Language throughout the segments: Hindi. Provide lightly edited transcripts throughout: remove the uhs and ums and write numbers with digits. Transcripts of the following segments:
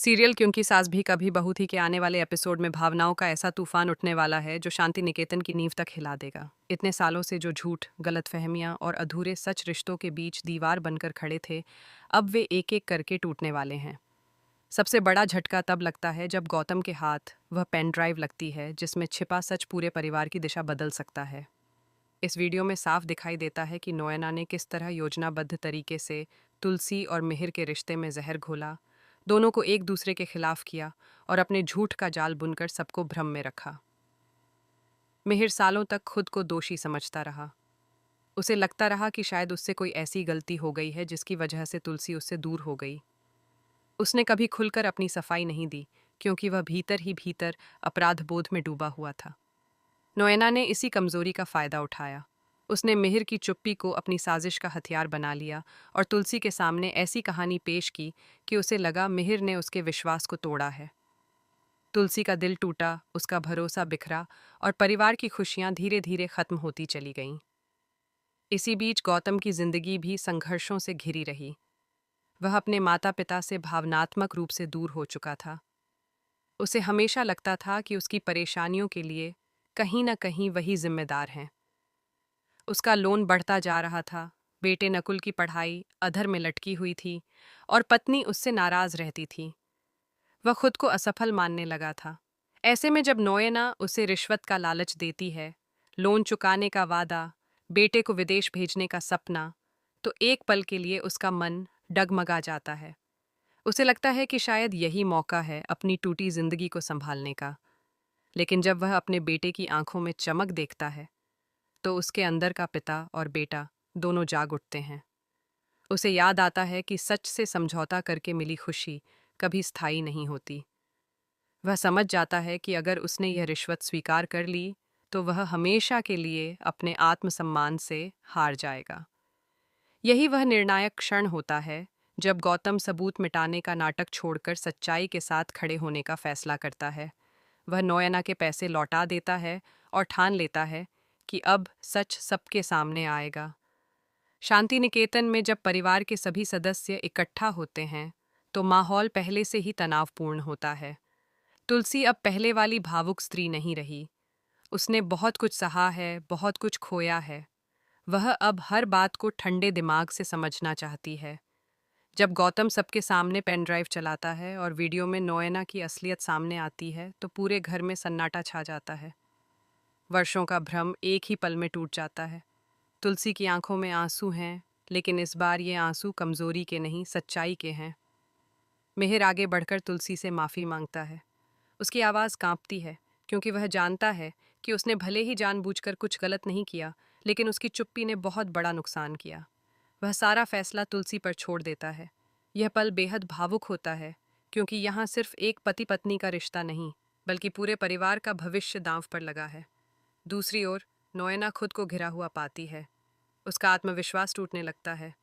सीरियल क्योंकि सास भी कभी बहू थी के आने वाले एपिसोड में भावनाओं का ऐसा तूफान उठने वाला है जो शांति निकेतन की नींव तक हिला देगा। इतने सालों से जो झूठ, गलतफहमियां और अधूरे सच रिश्तों के बीच दीवार बनकर खड़े थे, अब वे एक एक करके टूटने वाले हैं। सबसे बड़ा झटका तब लगता है जब गौतम के हाथ वह पेन ड्राइव लगती है जिसमें छिपा सच पूरे परिवार की दिशा बदल सकता है। इस वीडियो में साफ दिखाई देता है कि नोएना ने किस तरह योजनाबद्ध तरीके से तुलसी और मिहिर के रिश्ते में जहर घोला, दोनों को एक दूसरे के खिलाफ किया और अपने झूठ का जाल बुनकर सबको भ्रम में रखा। मिहिर सालों तक खुद को दोषी समझता रहा। उसे लगता रहा कि शायद उससे कोई ऐसी गलती हो गई है जिसकी वजह से तुलसी उससे दूर हो गई। उसने कभी खुलकर अपनी सफाई नहीं दी क्योंकि वह भीतर ही भीतर अपराध बोध में डूबा हुआ था। नोएना ने इसी कमजोरी का फायदा उठाया। उसने मिहिर की चुप्पी को अपनी साजिश का हथियार बना लिया और तुलसी के सामने ऐसी कहानी पेश की कि उसे लगा मिहिर ने उसके विश्वास को तोड़ा है। तुलसी का दिल टूटा, उसका भरोसा बिखरा और परिवार की खुशियां धीरे धीरे खत्म होती चली गईं। इसी बीच गौतम की जिंदगी भी संघर्षों से घिरी रही। वह अपने माता पिता से भावनात्मक रूप से दूर हो चुका था। उसे हमेशा लगता था कि उसकी परेशानियों के लिए कहीं न कहीं वही जिम्मेदार हैं। उसका लोन बढ़ता जा रहा था, बेटे नकुल की पढ़ाई अधर में लटकी हुई थी और पत्नी उससे नाराज रहती थी। वह खुद को असफल मानने लगा था। ऐसे में जब नोएना उसे रिश्वत का लालच देती है, लोन चुकाने का वादा, बेटे को विदेश भेजने का सपना, तो एक पल के लिए उसका मन डगमगा जाता है। उसे लगता है कि शायद यही मौका है अपनी टूटी जिंदगी को संभालने का। लेकिन जब वह अपने बेटे की आंखों में चमक देखता है, तो उसके अंदर का पिता और बेटा दोनों जाग उठते हैं। उसे याद आता है कि सच से समझौता करके मिली खुशी कभी स्थायी नहीं होती। वह समझ जाता है कि अगर उसने यह रिश्वत स्वीकार कर ली, तो वह हमेशा के लिए अपने आत्मसम्मान से हार जाएगा। यही वह निर्णायक क्षण होता है जब गौतम सबूत मिटाने का नाटक छोड़कर सच्चाई के साथ खड़े होने का फैसला करता है। वह नोएना के पैसे लौटा देता है और ठान लेता है कि अब सच सबके सामने आएगा। शांति निकेतन में जब परिवार के सभी सदस्य इकट्ठा होते हैं, तो माहौल पहले से ही तनावपूर्ण होता है। तुलसी अब पहले वाली भावुक स्त्री नहीं रही। उसने बहुत कुछ सहा है, बहुत कुछ खोया है। वह अब हर बात को ठंडे दिमाग से समझना चाहती है। जब गौतम सबके सामने पेन ड्राइव चलाता है और वीडियो में नोएना की असलियत सामने आती है, तो पूरे घर में सन्नाटा छा जाता है। वर्षों का भ्रम एक ही पल में टूट जाता है। तुलसी की आंखों में आंसू हैं, लेकिन इस बार ये आंसू कमजोरी के नहीं, सच्चाई के हैं। मिहिर आगे बढ़कर तुलसी से माफ़ी मांगता है। उसकी आवाज़ कांपती है, क्योंकि वह जानता है कि उसने भले ही जानबूझकर कुछ गलत नहीं किया, लेकिन उसकी चुप्पी ने बहुत बड़ा नुकसान किया। वह सारा फैसला तुलसी पर छोड़ देता है। यह पल बेहद भावुक होता है, क्योंकि यहाँ सिर्फ एक पति पत्नी का रिश्ता नहीं, बल्कि पूरे परिवार का भविष्य दांव पर लगा है। दूसरी ओर नोएना खुद को घिरा हुआ पाती है। उसका आत्मविश्वास टूटने लगता है।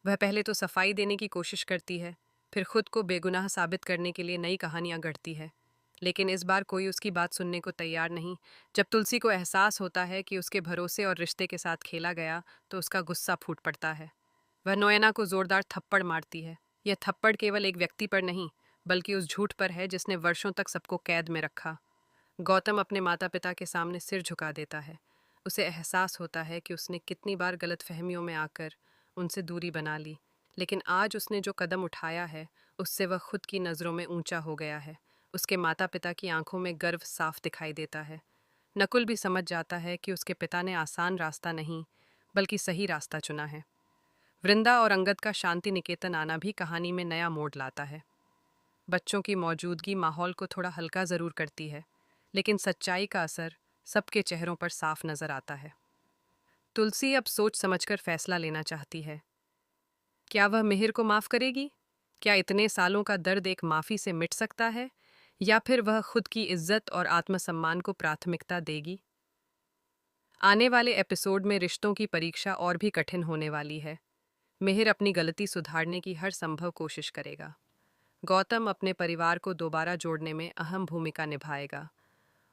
वह पहले तो सफाई देने की कोशिश करती है, फिर खुद को बेगुनाह साबित करने के लिए नई कहानियां गढ़ती है। लेकिन इस बार कोई उसकी बात सुनने को तैयार नहीं। जब तुलसी को एहसास होता है कि उसके भरोसे और रिश्ते के साथ खेला गया, तो उसका गुस्सा फूट पड़ता है। वह नोएना को जोरदार थप्पड़ मारती है। यह थप्पड़ केवल एक व्यक्ति पर नहीं, बल्कि उस झूठ पर है जिसने वर्षों तक सबको कैद में रखा। गौतम अपने माता पिता के सामने सिर झुका देता है। उसे एहसास होता है कि उसने कितनी बार गलतफहमियों में आकर उनसे दूरी बना ली, लेकिन आज उसने जो कदम उठाया है, उससे वह खुद की नज़रों में ऊंचा हो गया है। उसके माता पिता की आंखों में गर्व साफ दिखाई देता है। नकुल भी समझ जाता है कि उसके पिता ने आसान रास्ता नहीं, बल्कि सही रास्ता चुना है। वृंदा और अंगद का शांति निकेतन आना भी कहानी में नया मोड़ लाता है। बच्चों की मौजूदगी माहौल को थोड़ा हल्का ज़रूर करती है, लेकिन सच्चाई का असर सबके चेहरों पर साफ नजर आता है। तुलसी अब सोच समझकर फैसला लेना चाहती है। क्या वह मिहिर को माफ करेगी? क्या इतने सालों का दर्द एक माफी से मिट सकता है? या फिर वह खुद की इज्जत और आत्मसम्मान को प्राथमिकता देगी? आने वाले एपिसोड में रिश्तों की परीक्षा और भी कठिन होने वाली है। मिहिर अपनी गलती सुधारने की हर संभव कोशिश करेगा। गौतम अपने परिवार को दोबारा जोड़ने में अहम भूमिका निभाएगा।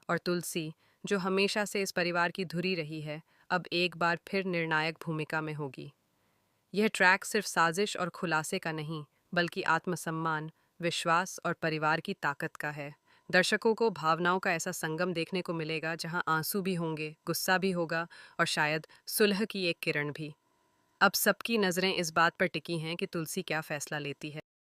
और तुलसी, जो हमेशा से इस परिवार की धुरी रही है, अब एक बार फिर निर्णायक भूमिका में होगी। यह ट्रैक सिर्फ साजिश और खुलासे का नहीं, बल्कि आत्मसम्मान, विश्वास और परिवार की ताकत का है। दर्शकों को भावनाओं का ऐसा संगम देखने को मिलेगा जहां आंसू भी होंगे, गुस्सा भी होगा और शायद सुलह की एक किरण भी। अब सबकी नज़रें इस बात पर टिकी हैं कि तुलसी क्या फैसला लेती है।